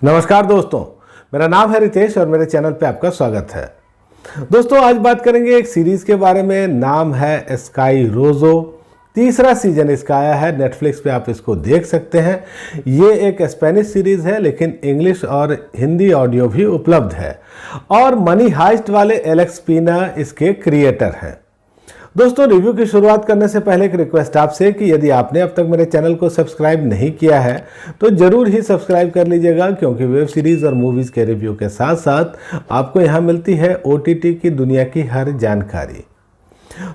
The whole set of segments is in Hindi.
नमस्कार दोस्तों, मेरा नाम है रितेश और मेरे चैनल पे आपका स्वागत है। दोस्तों आज बात करेंगे एक सीरीज़ के बारे में। नाम है स्काई रोजो। तीसरा सीजन इसका आया है, नेटफ्लिक्स पे आप इसको देख सकते हैं। ये एक स्पेनिश सीरीज़ है लेकिन इंग्लिश और हिंदी ऑडियो भी उपलब्ध है और मनी हाइस्ट वाले एलेक्स पीना इसके क्रिएटर हैं। दोस्तों रिव्यू की शुरुआत करने से पहले एक रिक्वेस्ट आपसे कि यदि आपने अब तक मेरे चैनल को सब्सक्राइब नहीं किया है तो ज़रूर ही सब्सक्राइब कर लीजिएगा, क्योंकि वेब सीरीज़ और मूवीज़ के रिव्यू के साथ साथ आपको यहाँ मिलती है OTT की दुनिया की हर जानकारी।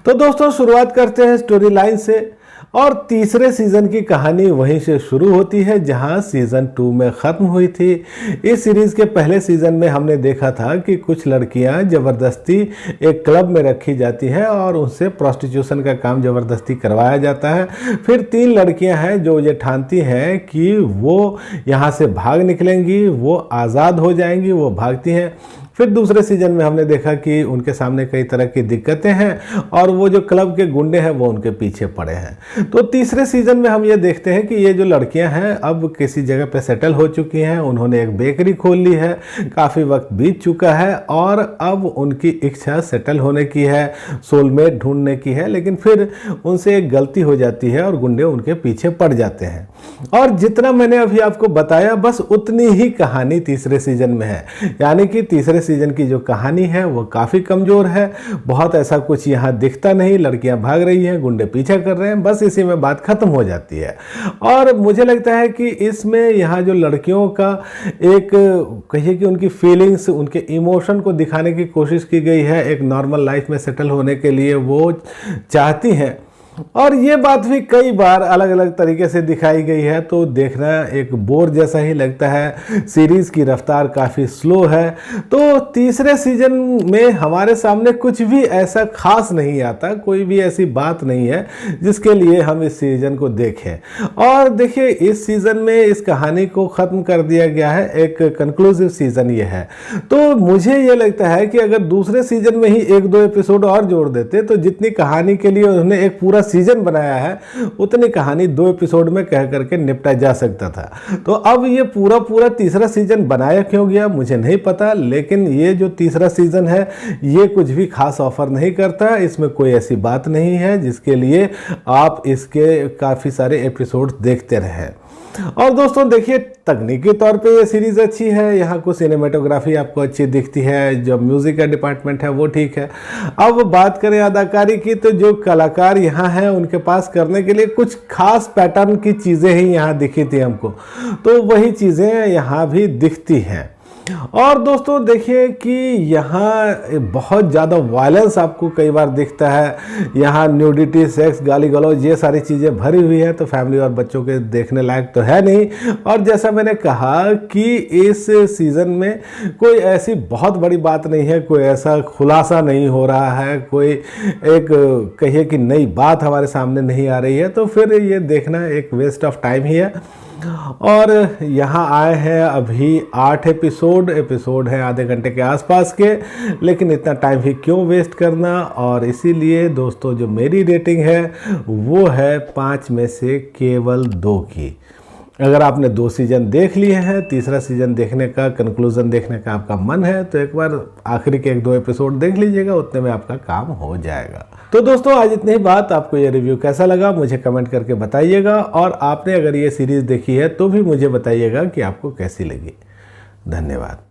तो दोस्तों शुरुआत करते हैं स्टोरी लाइन से, और तीसरे सीज़न की कहानी वहीं से शुरू होती है जहां सीज़न 2 में ख़त्म हुई थी। इस सीरीज़ के पहले सीज़न में हमने देखा था कि कुछ लड़कियां ज़बरदस्ती एक क्लब में रखी जाती हैं और उनसे प्रोस्टिट्यूशन का काम ज़बरदस्ती करवाया जाता है। फिर 3 लड़कियां हैं जो ये ठानती हैं कि वो यहाँ से भाग निकलेंगी, वो आज़ाद हो जाएंगी, वो भागती हैं। फिर दूसरे सीजन में हमने देखा कि उनके सामने कई तरह की दिक्कतें हैं और वो जो क्लब के गुंडे हैं वो उनके पीछे पड़े हैं। तो तीसरे सीजन में हम ये देखते हैं कि ये जो लड़कियां हैं अब किसी जगह पे सेटल हो चुकी हैं। उन्होंने एक बेकरी खोल ली है, काफ़ी वक्त बीत चुका है और अब उनकी इच्छा सेटल होने की है, सोलमेट ढूंढने की है। लेकिन फिर उनसे एक गलती हो जाती है और गुंडे उनके पीछे पड़ जाते हैं। और जितना मैंने अभी आपको बताया बस उतनी ही कहानी तीसरे सीजन में है, यानी कि तीसरे सीजन की जो कहानी है वो काफ़ी कमज़ोर है। बहुत ऐसा कुछ यहाँ दिखता नहीं, लड़कियाँ भाग रही हैं, गुंडे पीछा कर रहे हैं, बस इसी में बात ख़त्म हो जाती है। और मुझे लगता है कि इसमें यहाँ जो लड़कियों का एक कहिए कि उनकी फीलिंग्स, उनके इमोशन को दिखाने की कोशिश की गई है। एक नॉर्मल लाइफ में सेटल होने के लिए वो चाहती हैं और ये बात भी कई बार अलग अलग तरीके से दिखाई गई है, तो देखना एक बोर जैसा ही लगता है। सीरीज़ की रफ्तार काफ़ी स्लो है। तो तीसरे सीजन में हमारे सामने कुछ भी ऐसा खास नहीं आता, कोई भी ऐसी बात नहीं है जिसके लिए हम इस सीज़न को देखें। और देखिए इस सीज़न में इस कहानी को ख़त्म कर दिया गया है, एक कंक्लूसिव सीज़न ये है। तो मुझे ये लगता है कि अगर दूसरे सीजन में ही 1-2 एपिसोड और जोड़ देते तो जितनी कहानी के लिए उन्होंने एक पूरा सीजन बनाया है उतनी कहानी 2 एपिसोड में कह करके निपटा जा सकता था। तो अब ये पूरा तीसरा सीजन बनाया क्यों गया मुझे नहीं पता, लेकिन ये जो तीसरा सीजन है ये कुछ भी खास ऑफर नहीं करता। इसमें कोई ऐसी बात नहीं है जिसके लिए आप इसके काफ़ी सारे एपिसोड देखते रहें। और दोस्तों देखिए तकनीकी तौर पे ये सीरीज़ अच्छी है, यहाँ को सिनेमेटोग्राफी आपको अच्छी दिखती है, जो म्यूज़िक का डिपार्टमेंट है वो ठीक है। अब बात करें अदाकारी की तो जो कलाकार यहाँ हैं उनके पास करने के लिए कुछ खास पैटर्न की चीज़ें ही यहाँ दिखी थी हमको, तो वही चीज़ें यहाँ भी दिखती हैं। और दोस्तों देखिए कि यहाँ बहुत ज़्यादा वायलेंस आपको कई बार दिखता है। यहाँ न्यूडिटी, सेक्स, गाली गलौज ये सारी चीज़ें भरी हुई है, तो फैमिली और बच्चों के देखने लायक तो है नहीं। और जैसा मैंने कहा कि इस सीज़न में कोई ऐसी बहुत बड़ी बात नहीं है, कोई ऐसा खुलासा नहीं हो रहा है, कोई एक कहिए कि नई बात हमारे सामने नहीं आ रही है, तो फिर ये देखना एक वेस्ट ऑफ टाइम ही है। और यहाँ आए हैं अभी 8 एपिसोड है आधे घंटे के आसपास के, लेकिन इतना टाइम ही क्यों वेस्ट करना। और इसीलिए दोस्तों जो मेरी रेटिंग है वो है 5 में से केवल 2 की। अगर आपने 2 सीजन देख लिए हैं, तीसरा सीजन देखने का, कंक्लूजन देखने का आपका मन है तो एक बार आखिरी के 1-2 एपिसोड देख लीजिएगा, उतने में आपका काम हो जाएगा। तो दोस्तों आज इतनी ही बात। आपको ये रिव्यू कैसा लगा मुझे कमेंट करके बताइएगा, और आपने अगर ये सीरीज़ देखी है तो भी मुझे बताइएगा कि आपको कैसी लगी। धन्यवाद।